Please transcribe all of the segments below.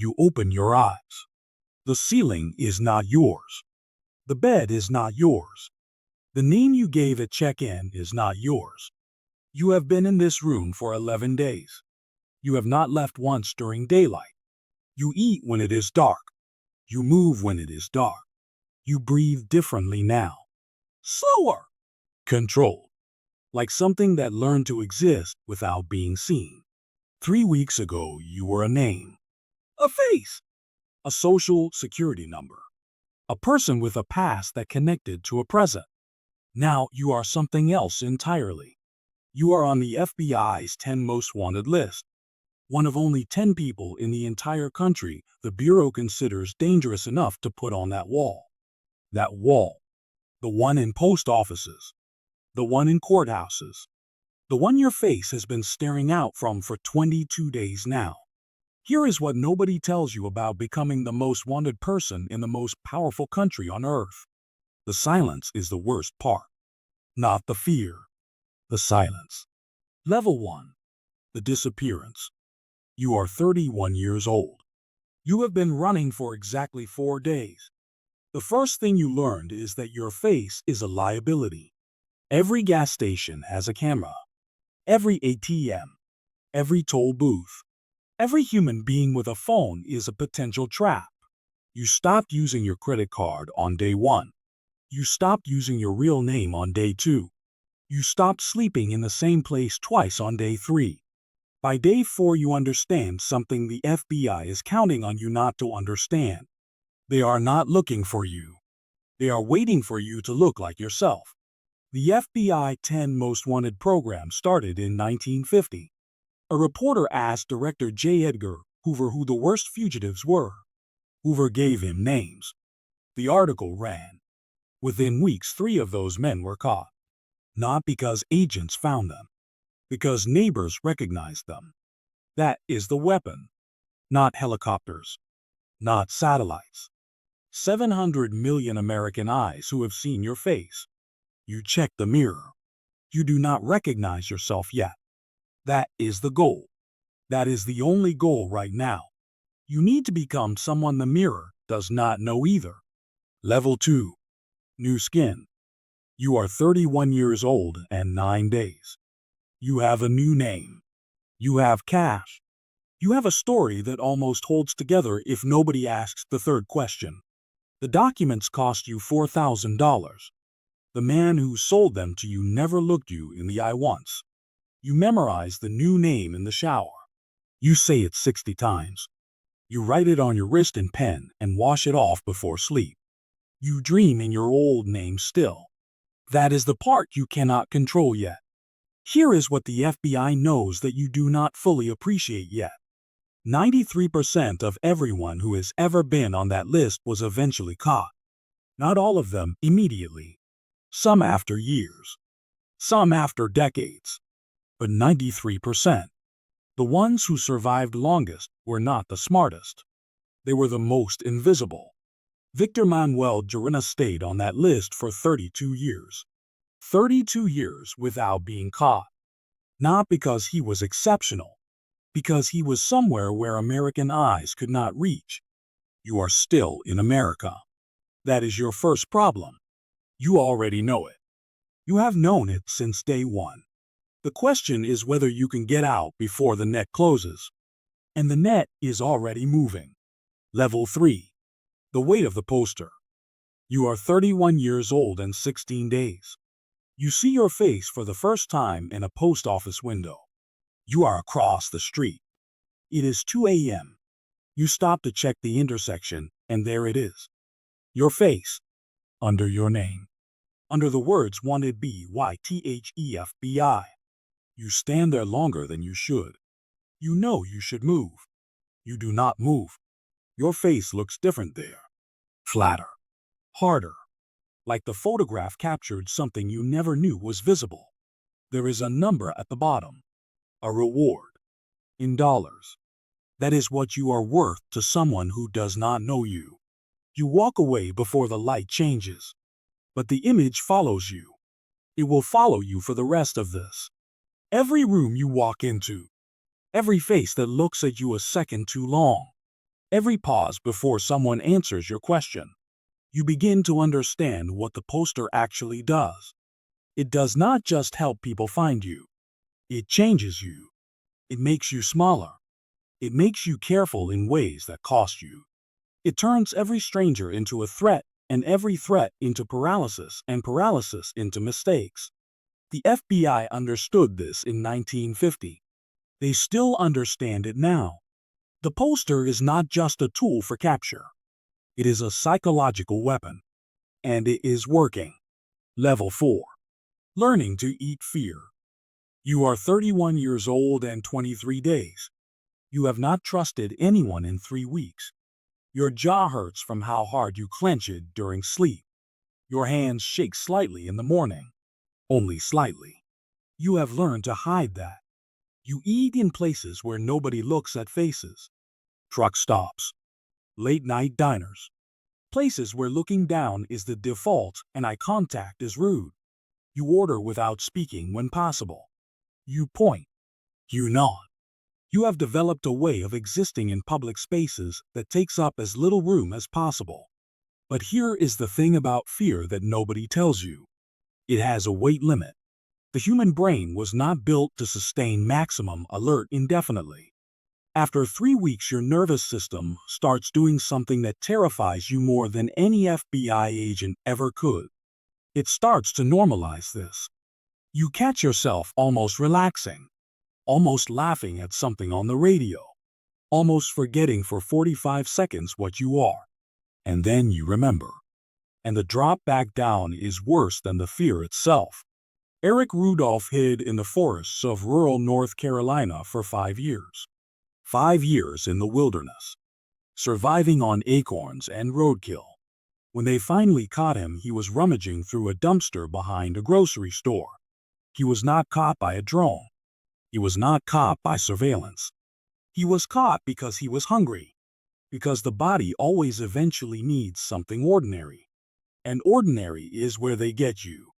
You open your eyes. The ceiling is not yours. The bed is not yours. The name you gave at check-in is not yours. You have been in this room for 11 days. You have not left once during daylight. You eat when it is dark. You move when it is dark. You breathe differently now. Slower. Controlled. Like something that learned to exist without being seen. 3 weeks ago, you were a name. A face. A social security number. A person with a past that connected to a present. Now you are something else entirely. You are on the FBI's 10 most wanted list. One of only 10 people in the entire country the Bureau considers dangerous enough to put on that wall. That wall. The one in post offices. The one in courthouses. The one your face has been staring out from for 22 days now. Here is what nobody tells you about becoming the most wanted person in the most powerful country on earth. The silence is the worst part. Not the fear. The silence. Level 1. The disappearance. You are 31 years old. You have been running for exactly 4 days. The first thing you learned is that your face is a liability. Every gas station has a camera. Every ATM. Every toll booth. Every human being with a phone is a potential trap. You stopped using your credit card on day 1. You stopped using your real name on day 2. You stopped sleeping in the same place twice on day 3. By day 4 you understand something the FBI is counting on you not to understand. They are not looking for you. They are waiting for you to look like yourself. The FBI 10 Most Wanted program started in 1950. A reporter asked Director J. Edgar Hoover who the worst fugitives were. Hoover gave him names. The article ran. Within weeks, 3 of those men were caught. Not because agents found them. Because neighbors recognized them. That is the weapon. Not helicopters. Not satellites. 700 million American eyes who have seen your face. You check the mirror. You do not recognize yourself yet. That is the goal. That is the only goal right now. You need to become someone the mirror does not know either. Level 2. New skin. You are 31 years old and 9 days. You have a new name. You have cash. You have a story that almost holds together if nobody asks the third question. The documents cost you $4,000. The man who sold them to you never looked you in the eye once. You memorize the new name in the shower. You say it 60 times. You write it on your wrist in pen and wash it off before sleep. You dream in your old name still. That is the part you cannot control yet. Here is what the FBI knows that you do not fully appreciate yet. 93% of everyone who has ever been on that list was eventually caught. Not all of them immediately. Some after years. Some after decades. But 93%. The ones who survived longest were not the smartest. They were the most invisible. Victor Manuel Gerena stayed on that list for 32 years. 32 years without being caught. Not because he was exceptional. Because he was somewhere where American eyes could not reach. You are still in America. That is your first problem. You already know it. You have known it since day 1. The question is whether you can get out before the net closes. And the net is already moving. Level 3. The weight of the poster. You are 31 years old and 16 days. You see your face for the first time in a post office window. You are across the street. It is 2 a.m. You stop to check the intersection, and there it is. Your face. Under your name. Under the words Wanted BYTHEFBI. You stand there longer than you should. You know you should move. You do not move. Your face looks different there. Flatter. Harder. Like the photograph captured something you never knew was visible. There is a number at the bottom. A reward. In dollars. That is what you are worth to someone who does not know you. You walk away before the light changes. But the image follows you. It will follow you for the rest of this. Every room you walk into. Every face that looks at you a second too long. Every pause before someone answers your question, you begin to understand what the poster actually does. It does not just help people find you. It changes you. It makes you smaller. It makes you careful in ways that cost you. It turns every stranger into a threat, and every threat into paralysis, and paralysis into mistakes. The FBI understood this in 1950. They still understand it now. The poster is not just a tool for capture. It is a psychological weapon. And it is working. Level 4. Learning to eat fear. You are 31 years old and 23 days. You have not trusted anyone in 3 weeks. Your jaw hurts from how hard you clench it during sleep. Your hands shake slightly in the morning. Only slightly. You have learned to hide that. You eat in places where nobody looks at faces. Truck stops. Late-night diners. Places where looking down is the default and eye contact is rude. You order without speaking when possible. You point. You nod. You have developed a way of existing in public spaces that takes up as little room as possible. But here is the thing about fear that nobody tells you. It has a weight limit. The human brain was not built to sustain maximum alert indefinitely. After 3 weeks, your nervous system starts doing something that terrifies you more than any FBI agent ever could. It starts to normalize this. You catch yourself almost relaxing, almost laughing at something on the radio, almost forgetting for 45 seconds what you are. And then you remember. And the drop back down is worse than the fear itself. Eric Rudolph hid in the forests of rural North Carolina for 5 years. 5 years in the wilderness, surviving on acorns and roadkill. When they finally caught him, he was rummaging through a dumpster behind a grocery store. He was not caught by a drone. He was not caught by surveillance. He was caught because he was hungry. Because the body always eventually needs something ordinary. And ordinary is where they get you.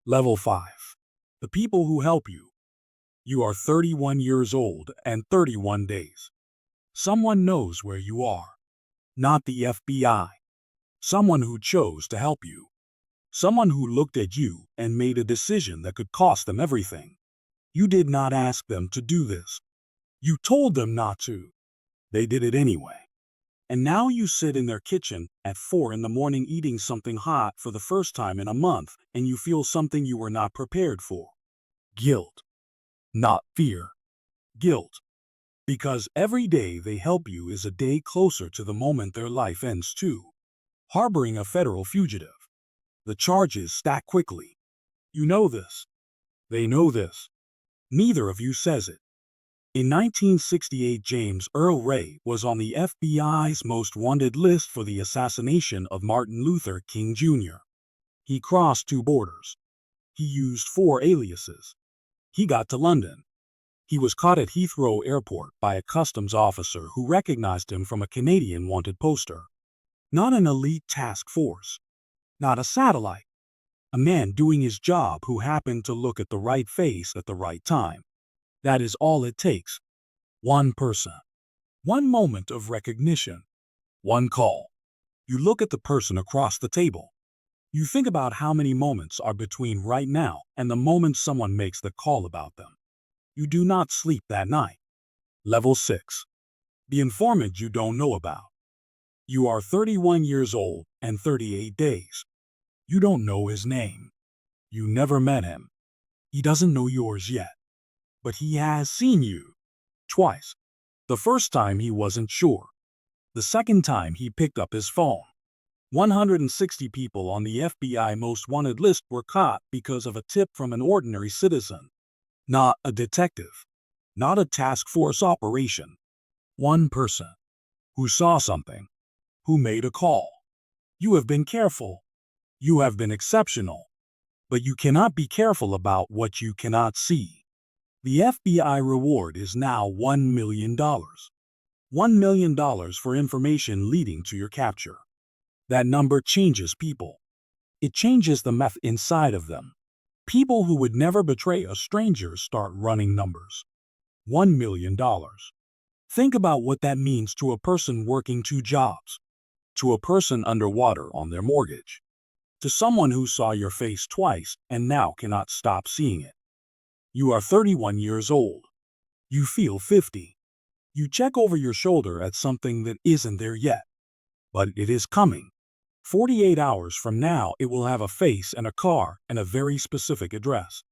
Level 5. The people who help you. You are 31 years old and 31 days. Someone knows where you are. Not the FBI. Someone who chose to help you. Someone who looked at you and made a decision that could cost them everything. You did not ask them to do this. You told them not to. They did it anyway. And now you sit in their kitchen at 4 in the morning eating something hot for the first time in a month, and you feel something you were not prepared for. Guilt. Not fear. Guilt. Because every day they help you is a day closer to the moment their life ends too. Harboring a federal fugitive. The charges stack quickly. You know this. They know this. Neither of you says it. In 1968, James Earl Ray was on the FBI's most wanted list for the assassination of Martin Luther King Jr. He crossed 2 borders. He used 4 aliases. He got to London. He was caught at Heathrow Airport by a customs officer who recognized him from a Canadian wanted poster. Not an elite task force. Not a satellite. A man doing his job who happened to look at the right face at the right time. That is all it takes. One person. One moment of recognition. One call. You look at the person across the table. You think about how many moments are between right now and the moment someone makes the call about them. You do not sleep that night. Level 6. The informant you don't know about. You are 31 years old and 38 days. You don't know his name. You never met him. He doesn't know yours yet. But he has seen you. Twice. The first time he wasn't sure. The second time he picked up his phone. 160 people on the FBI most wanted list were caught because of a tip from an ordinary citizen. Not a detective. Not a task force operation. One person. Who saw something. Who made a call. You have been careful. You have been exceptional. But you cannot be careful about what you cannot see. The FBI reward is now $1 million. $1 million for information leading to your capture. That number changes people. It changes the meth inside of them. People who would never betray a stranger start running numbers. $1 million. Think about what that means to a person working two jobs, to a person underwater on their mortgage, to someone who saw your face twice and now cannot stop seeing it. You are 31 years old. You feel 50. You check over your shoulder at something that isn't there yet, but it is coming. 48 hours from now, it will have a face and a car and a very specific address.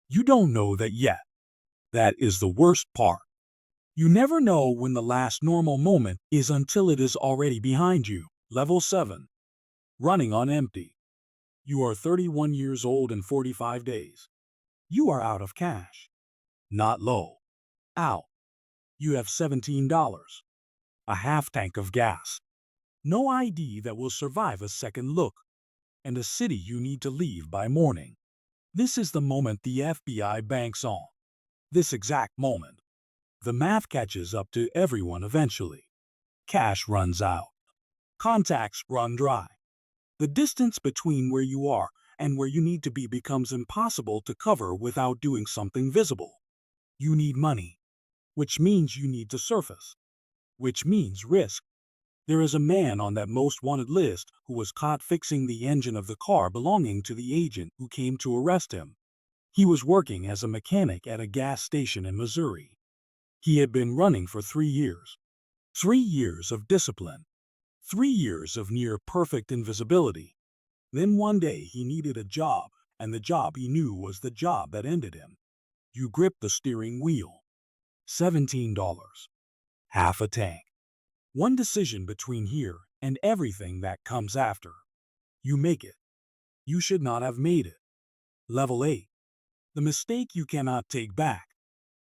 You don't know that yet. That is the worst part. You never know when the last normal moment is until it is already behind you. Level 7. Running on empty. You are 31 years old and 45 days. You are out of cash. Not low. Out. You have $17. A half tank of gas. No ID that will survive a second look. And a city you need to leave by morning. This is the moment the FBI banks on. This exact moment. The math catches up to everyone eventually. Cash runs out. Contacts run dry. The distance between where you are and where you need to be becomes impossible to cover without doing something visible. You need money, which means you need to surface, which means risk. There is a man on that most wanted list who was caught fixing the engine of the car belonging to the agent who came to arrest him. He was working as a mechanic at a gas station in Missouri. He had been running for 3 years. 3 years of discipline. 3 years of near-perfect invisibility. Then one day he needed a job, and the job he knew was the job that ended him. You grip the steering wheel. $17. Half a tank. One decision between here and everything that comes after. You make it. You should not have made it. Level 8. The mistake you cannot take back.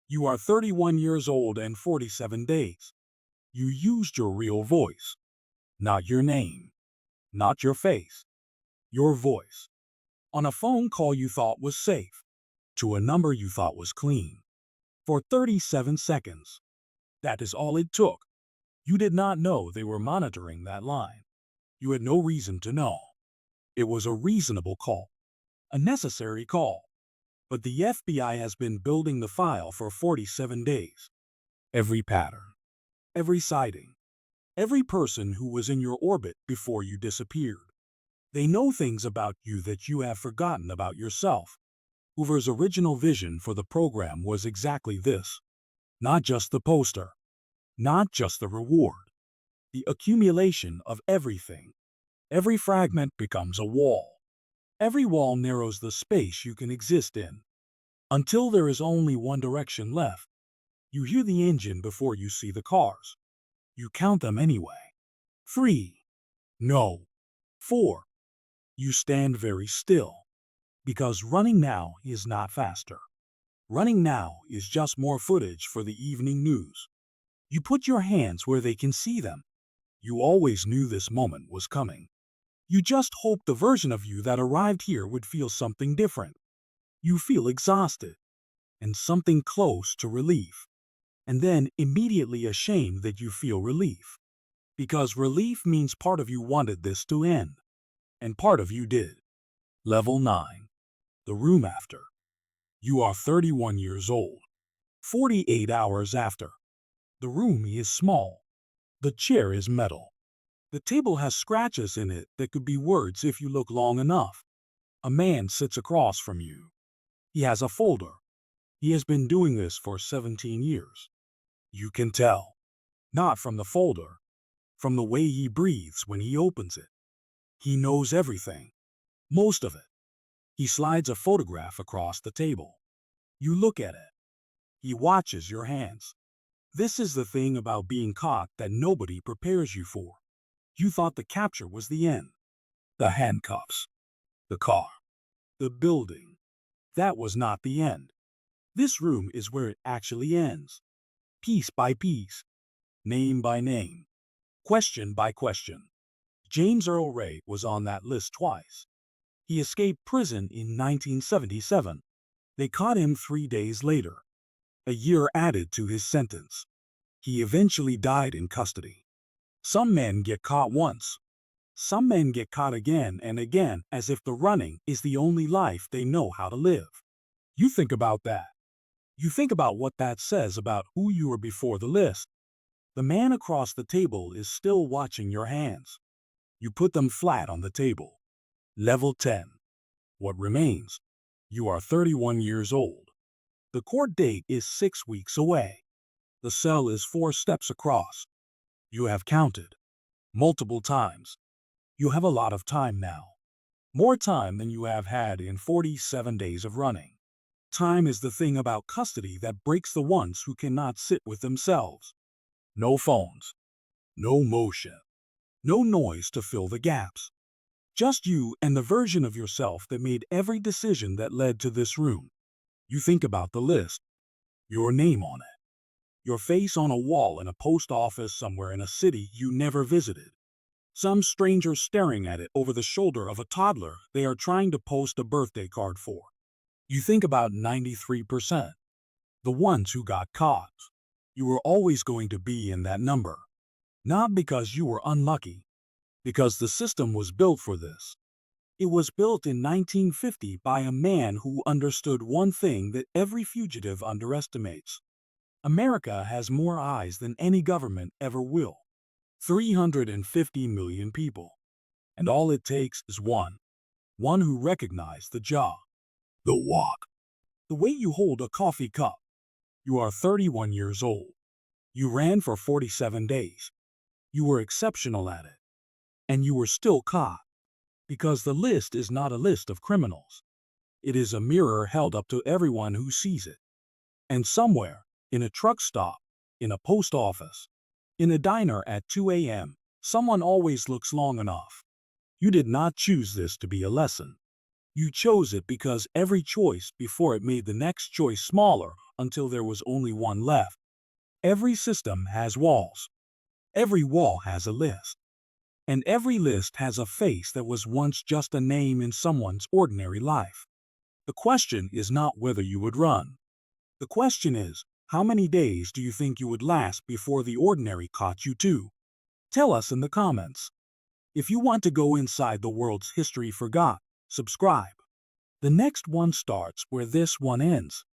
You are 31 years old and 47 days. You used your real voice. Not your name. Not your face. Your voice. On a phone call you thought was safe. To a number you thought was clean. For 37 seconds. That is all it took. You did not know they were monitoring that line. You had no reason to know. It was a reasonable call. A necessary call. But the FBI has been building the file for 47 days. Every pattern. Every sighting. Every person who was in your orbit before you disappeared. They know things about you that you have forgotten about yourself. Hoover's original vision for the program was exactly this. Not just the poster. Not just the reward. The accumulation of everything. Every fragment becomes a wall. Every wall narrows the space you can exist in. Until there is only one direction left. You hear the engine before you see the cars. You count them anyway. 3. No. 4. You stand very still. Because running now is not faster. Running now is just more footage for the evening news. You put your hands where they can see them. You always knew this moment was coming. You just hoped the version of you that arrived here would feel something different. You feel exhausted, and something close to relief. And then immediately ashamed that you feel relief. Because relief means part of you wanted this to end. And part of you did. Level 9. The room after. You are 31 years old. 48 hours after. The room is small. The chair is metal. The table has scratches in it that could be words if you look long enough. A man sits across from you. He has a folder. He has been doing this for 17 years. You can tell. Not from the folder. From the way he breathes when he opens it. He knows everything. Most of it. He slides a photograph across the table. You look at it. He watches your hands. This is the thing about being caught that nobody prepares you for. You thought the capture was the end. The handcuffs. The car. The building. That was not the end. This room is where it actually ends. Piece by piece. Name by name. Question by question. James Earl Ray was on that list twice. He escaped prison in 1977. They caught him 3 days later. A year added to his sentence. He eventually died in custody. Some men get caught once. Some men get caught again and again as if the running is the only life they know how to live. You think about that. You think about what that says about who you were before the list. The man across the table is still watching your hands. You put them flat on the table. Level 10. What remains? You are 31 years old. The court date is 6 weeks away. The cell is 4 steps across. You have counted multiple times. You have a lot of time now. More time than you have had in 47 days of running. Time is the thing about custody that breaks the ones who cannot sit with themselves. No phones. No motion. No noise to fill the gaps. Just you and the version of yourself that made every decision that led to this room. You think about the list. Your name on it. Your face on a wall in a post office somewhere in a city you never visited. Some stranger staring at it over the shoulder of a toddler they are trying to post a birthday card for. You think about 93%. The ones who got caught. You were always going to be in that number. Not because you were unlucky. Because the system was built for this. It was built in 1950 by a man who understood one thing that every fugitive underestimates. America has more eyes than any government ever will. 350 million people. And all it takes is one. One who recognizes the jaw. The walk. The way you hold a coffee cup. You are 31 years old. You ran for 47 days. You were exceptional at it. And you were still caught. Because the list is not a list of criminals. It is a mirror held up to everyone who sees it. And somewhere, in a truck stop, in a post office, in a diner at 2 a.m., someone always looks long enough. You did not choose this to be a lesson. You chose it because every choice before it made the next choice smaller until there was only one left. Every system has walls. Every wall has a list. And every list has a face that was once just a name in someone's ordinary life. The question is not whether you would run. The question is, how many days do you think you would last before the ordinary caught you too? Tell us in the comments. If you want to go inside the world's history forgot, subscribe. The next one starts where this one ends.